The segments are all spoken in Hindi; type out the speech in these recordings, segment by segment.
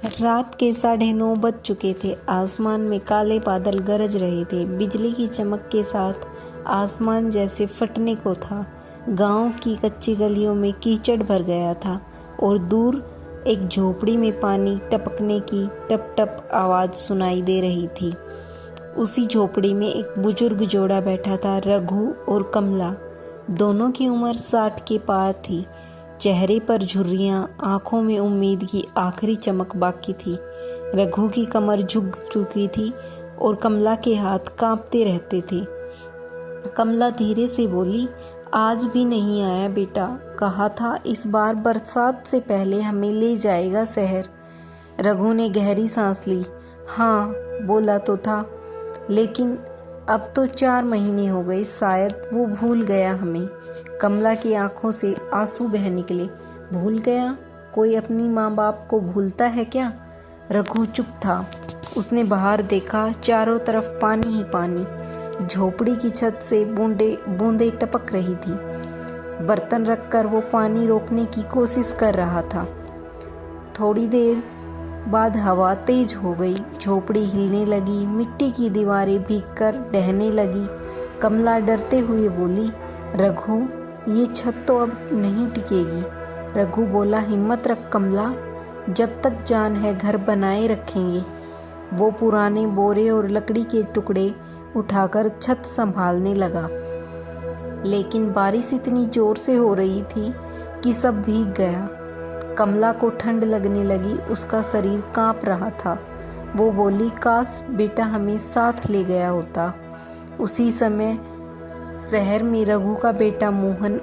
रात के 9:30 बज चुके थे। आसमान में काले बादल गरज रहे थे। बिजली की चमक के साथ आसमान जैसे फटने को था। गांव की कच्ची गलियों में कीचड़ भर गया था और दूर एक झोपड़ी में पानी टपकने की टप टप आवाज़ सुनाई दे रही थी। उसी झोपड़ी में एक बुजुर्ग जोड़ा बैठा था, रघु और कमला। दोनों की उम्र 60 के पार थी। चेहरे पर झुर्रियाँ, आंखों में उम्मीद की आखिरी चमक बाकी थी। रघु की कमर झुक चुकी थी और कमला के हाथ कांपते रहते थे। कमला धीरे से बोली, आज भी नहीं आया बेटा। कहा था इस बार बरसात से पहले हमें ले जाएगा शहर। रघु ने गहरी सांस ली। हाँ, बोला तो था, लेकिन अब तो 4 महीने हो गए, शायद वो भूल गया हमें। कमला की आंखों से आंसू बह निकले। भूल गया? कोई अपनी माँ बाप को भूलता है क्या? रघु चुप था। उसने बाहर देखा, चारों तरफ पानी ही पानी। झोपड़ी की छत से बूंदें टपक रही थी। बर्तन रखकर वो पानी रोकने की कोशिश कर रहा था। थोड़ी देर बाद हवा तेज हो गई। झोपड़ी हिलने लगी। मिट्टी की दीवारें भीगकर ढहने लगी। कमला डरते हुए बोली, रघु, ये छत तो अब नहीं टिकेगी। रघु बोला, हिम्मत रख कमला, जब तक जान है घर बनाए रखेंगे। वो पुराने बोरे और लकड़ी के टुकड़े उठाकर छत संभालने लगा, लेकिन बारिश इतनी जोर से हो रही थी कि सब भीग गया। कमला को ठंड लगने लगी। उसका शरीर कांप रहा था। वो बोली, काश बेटा हमें साथ ले गया होता। उसी समय शहर में रघु का बेटा मोहन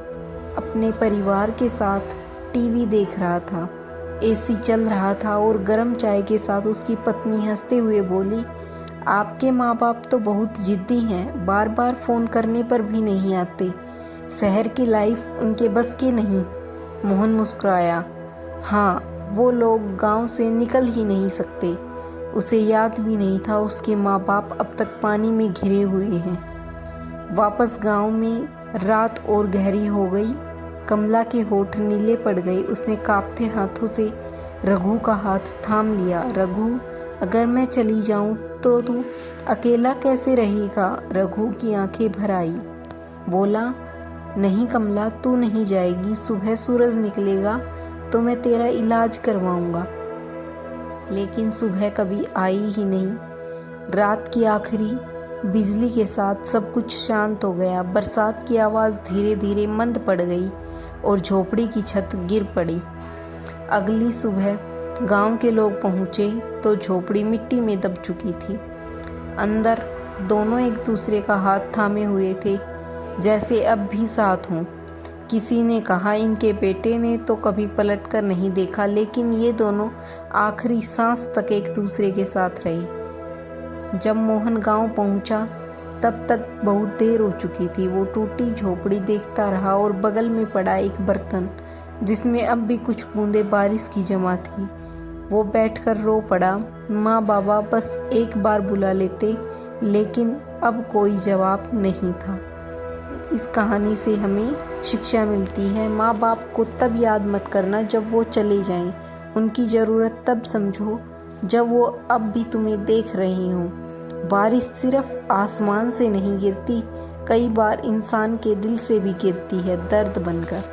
अपने परिवार के साथ टीवी देख रहा था। एसी चल रहा था और गर्म चाय के साथ उसकी पत्नी हंसते हुए बोली, आपके माँ बाप तो बहुत जिद्दी हैं, बार बार फ़ोन करने पर भी नहीं आते। शहर की लाइफ उनके बस की नहीं। मोहन मुस्कुराया। हाँ, वो लोग गांव से निकल ही नहीं सकते। उसे याद भी नहीं था उसके माँ बाप अब तक पानी में घिरे हुए हैं। वापस गांव में रात और गहरी हो गई। कमला के होठ नीले पड़ गए। उसने कांपते हाथों से रघु का हाथ थाम लिया। रघु, अगर मैं चली जाऊं तो तू अकेला कैसे रहेगा? रघु की आंखें भर आई। बोला, नहीं कमला, तू नहीं जाएगी। सुबह सूरज निकलेगा तो मैं तेरा इलाज करवाऊंगा। लेकिन सुबह कभी आई ही नहीं। रात की आखिरी बिजली के साथ सब कुछ शांत हो गया। बरसात की आवाज़ धीरे धीरे मंद पड़ गई और झोपड़ी की छत गिर पड़ी। अगली सुबह गांव के लोग पहुंचे तो झोपड़ी मिट्टी में दब चुकी थी। अंदर दोनों एक दूसरे का हाथ थामे हुए थे, जैसे अब भी साथ हों। किसी ने कहा, इनके बेटे ने तो कभी पलट कर नहीं देखा, लेकिन ये दोनों आखिरी सांस तक एक दूसरे के साथ रहे। जब मोहन गांव पहुंचा तब तक बहुत देर हो चुकी थी। वो टूटी झोपड़ी देखता रहा और बगल में पड़ा एक बर्तन जिसमें अब भी कुछ बूंदें बारिश की जमा थी। वो बैठकर रो पड़ा। माँ बाबा बस एक बार बुला लेते, लेकिन अब कोई जवाब नहीं था। इस कहानी से हमें शिक्षा मिलती है, माँ बाप को तब याद मत करना जब वो चले जाएं। उनकी ज़रूरत तब समझो जब वो अब भी तुम्हें देख रहे हों। बारिश सिर्फ आसमान से नहीं गिरती, कई बार इंसान के दिल से भी गिरती है, दर्द बनकर।